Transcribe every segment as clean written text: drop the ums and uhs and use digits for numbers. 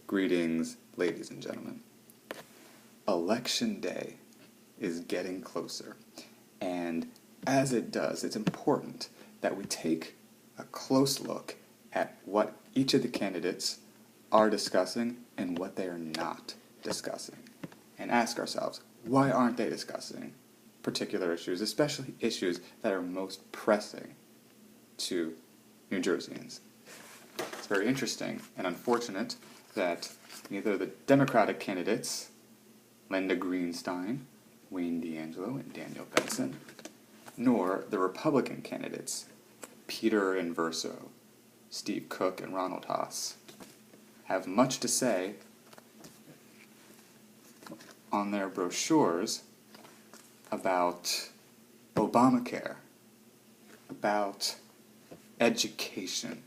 Greetings, ladies and gentlemen. Election day is getting closer, and as it does, it's important that we take a close look at what each of the candidates are discussing and what they are not discussing, and ask ourselves, why aren't they discussing particular issues, especially issues that are most pressing to New Jerseyans? It's very interesting and unfortunate that neither the Democratic candidates, Linda Greenstein, Wayne D'Angelo, and Daniel Benson, nor the Republican candidates, Peter Inverso, Steve Cook, and Ronald Haas, have much to say on their brochures about Obamacare, about education,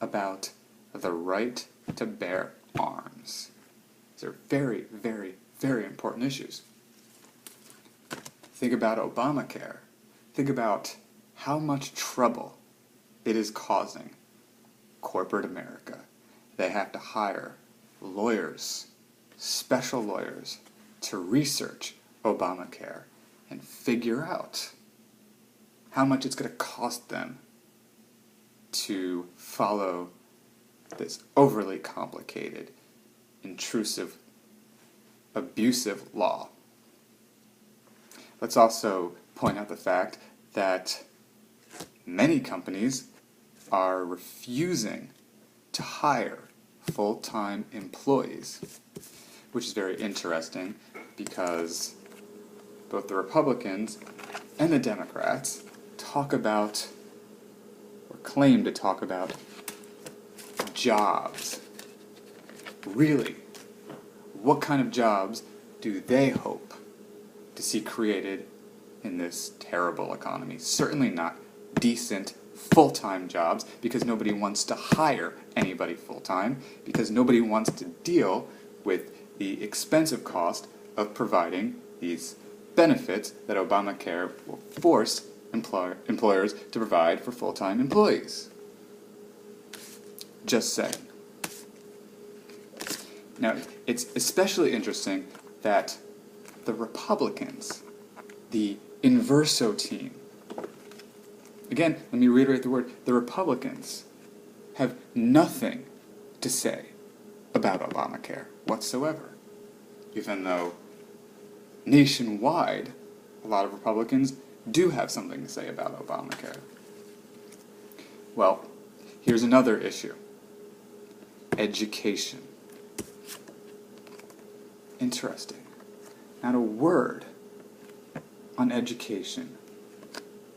about the right to bear arms. These are very, very, very important issues. Think about Obamacare. Think about how much trouble it is causing corporate America. They have to hire lawyers, special lawyers, to research Obamacare and figure out how much it's going to cost them to follow this overly complicated, intrusive, abusive law. Let's also point out the fact that many companies are refusing to hire full-time employees, which is very interesting because both the Republicans and the Democrats talk about, or claim to talk about, jobs. Really, what kind of jobs do they hope to see created in this terrible economy? Certainly not decent full-time jobs, because nobody wants to hire anybody full-time, because nobody wants to deal with the expensive cost of providing these benefits that Obamacare will force employers to provide for full-time employees. Just saying. Now, it's especially interesting that the Republicans, the Inverso team, again, let me reiterate the word, the Republicans have nothing to say about Obamacare whatsoever, even though nationwide a lot of Republicans do have something to say about Obamacare. Well, here's another issue. Education. Interesting. Not a word on education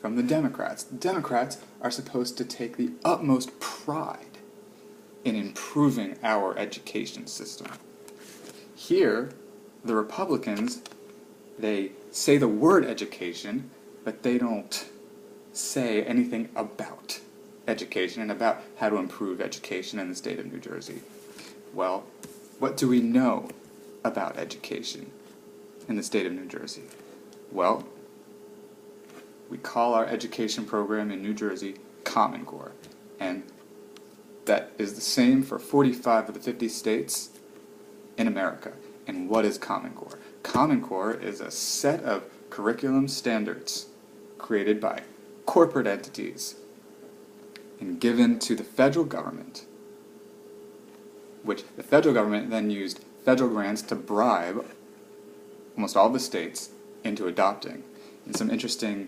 from the Democrats. The Democrats are supposed to take the utmost pride in improving our education system. Here, the Republicans, they say the word education, but they don't say anything about education and about how to improve education in the state of New Jersey. Well, what do we know about education in the state of New Jersey? Well, we call our education program in New Jersey Common Core, and that is the same for 45 of the 50 states in America. And what is Common Core? Common Core is a set of curriculum standards created by corporate entities and given to the federal government, which the federal government then used federal grants to bribe almost all the states into adopting. And some interesting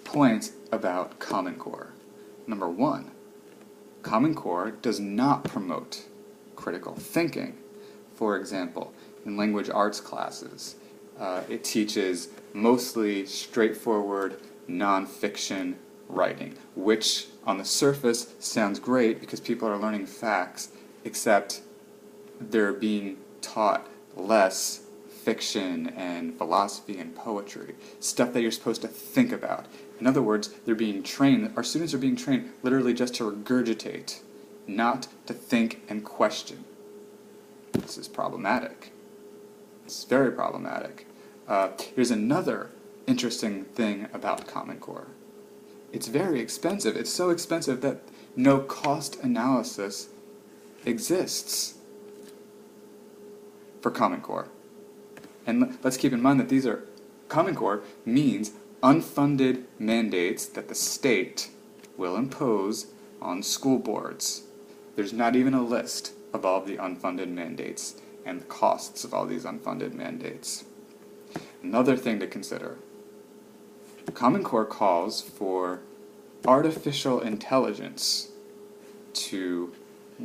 points about Common Core. Number one, Common Core does not promote critical thinking. For example, in language arts classes, it teaches mostly straightforward nonfiction writing, which on the surface sounds great because people are learning facts, except they're being taught less fiction and philosophy and poetry, stuff that you're supposed to think about. In other words, they're being trained, our students are being trained literally just to regurgitate, not to think and question. This is problematic. It's very problematic. Here's another interesting thing about Common Core. It's very expensive. It's so expensive that no cost analysis exists for Common Core. And let's keep in mind that these are, Common Core means unfunded mandates that the state will impose on school boards. There's not even a list of all of the unfunded mandates and the costs of all these unfunded mandates. Another thing to consider, Common Core calls for artificial intelligence to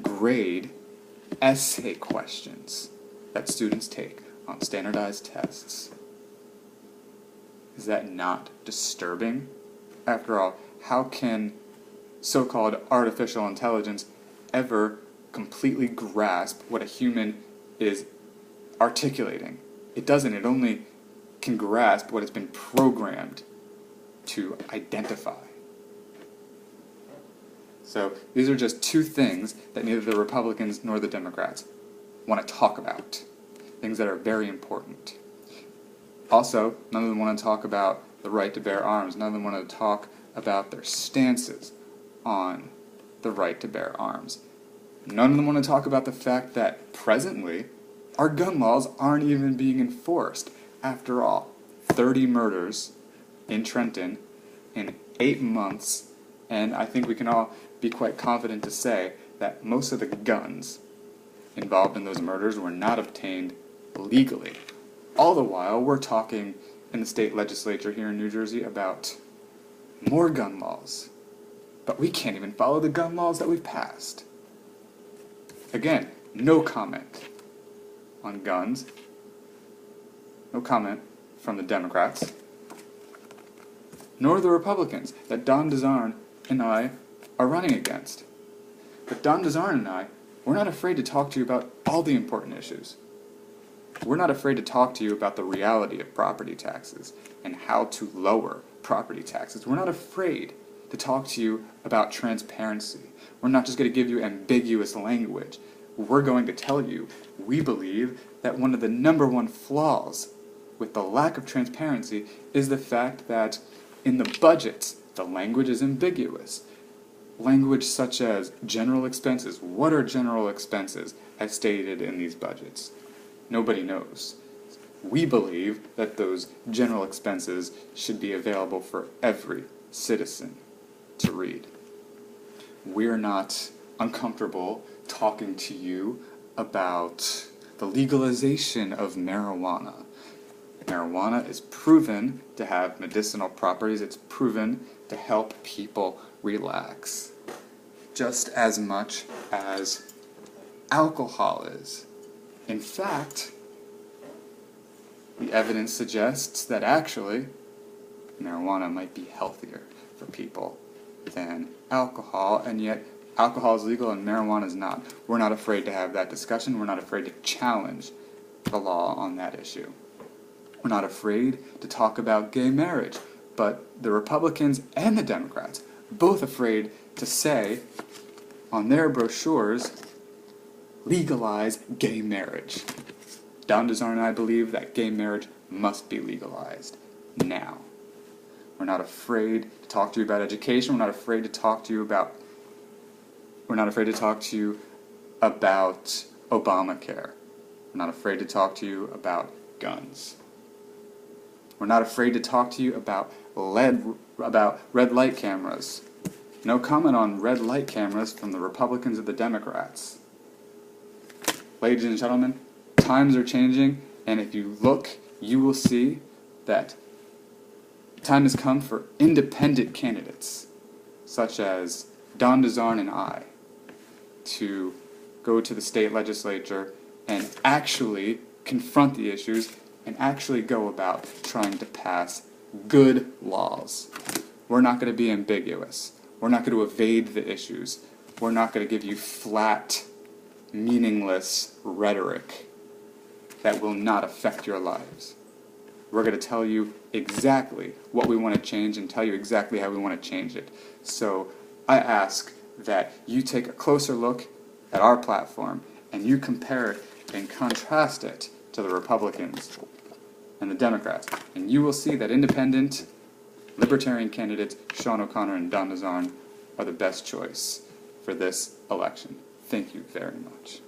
grade essay questions that students take on standardized tests. Is that not disturbing? After all, how can so-called artificial intelligence ever completely grasp what a human is articulating? It doesn't. It only can grasp what has been programmed to identify. So these are just two things that neither the Republicans nor the Democrats want to talk about. Things that are very important. Also, none of them want to talk about the right to bear arms. None of them want to talk about their stances on the right to bear arms. None of them want to talk about the fact that presently our gun laws aren't even being enforced. After all, 30 murders in Trenton in 8 months, and I think we can all be quite confident to say that most of the guns involved in those murders were not obtained legally. All the while, we're talking in the state legislature here in New Jersey about more gun laws. But we can't even follow the gun laws that we've passed. Again, no comment on guns. No comment from the Democrats, nor the Republicans that Don DeZarn and I are running against. But Don DeZarn and I, we're not afraid to talk to you about all the important issues. We're not afraid to talk to you about the reality of property taxes and how to lower property taxes. We're not afraid to talk to you about transparency. We're not just going to give you ambiguous language. We're going to tell you we believe that one of the number one flaws with the lack of transparency is the fact that in the budgets, the language is ambiguous. Language such as general expenses. What are general expenses as stated in these budgets? Nobody knows. We believe that those general expenses should be available for every citizen to read. We're not uncomfortable talking to you about the legalization of marijuana. Marijuana is proven to have medicinal properties. It's proven to help people relax just as much as alcohol is. In fact, the evidence suggests that actually marijuana might be healthier for people than alcohol, and yet alcohol is legal and marijuana is not. We're not afraid to have that discussion. We're not afraid to challenge the law on that issue. We're not afraid to talk about gay marriage, but the Republicans and the Democrats both afraid to say on their brochures, legalize gay marriage. Don DeZarn and I believe that gay marriage must be legalized now. We're not afraid to talk to you about education. We're not afraid to talk to you about Obamacare. We're not afraid to talk to you about guns. We're not afraid to talk to you about red light cameras. No comment on red light cameras from the Republicans or the Democrats. Ladies and gentlemen, times are changing, and if you look, you will see that time has come for independent candidates, such as Don DeZarn and I, to go to the state legislature and actually confront the issues and actually go about trying to pass good laws. We're not going to be ambiguous. We're not going to evade the issues. We're not going to give you flat, meaningless rhetoric that will not affect your lives. We're going to tell you exactly what we want to change and tell you exactly how we want to change it. So I ask that you take a closer look at our platform and you compare it and contrast it to the Republicans and the Democrats, and you will see that independent, libertarian candidates Sean O'Connor and Don DeZarn are the best choice for this election. Thank you very much.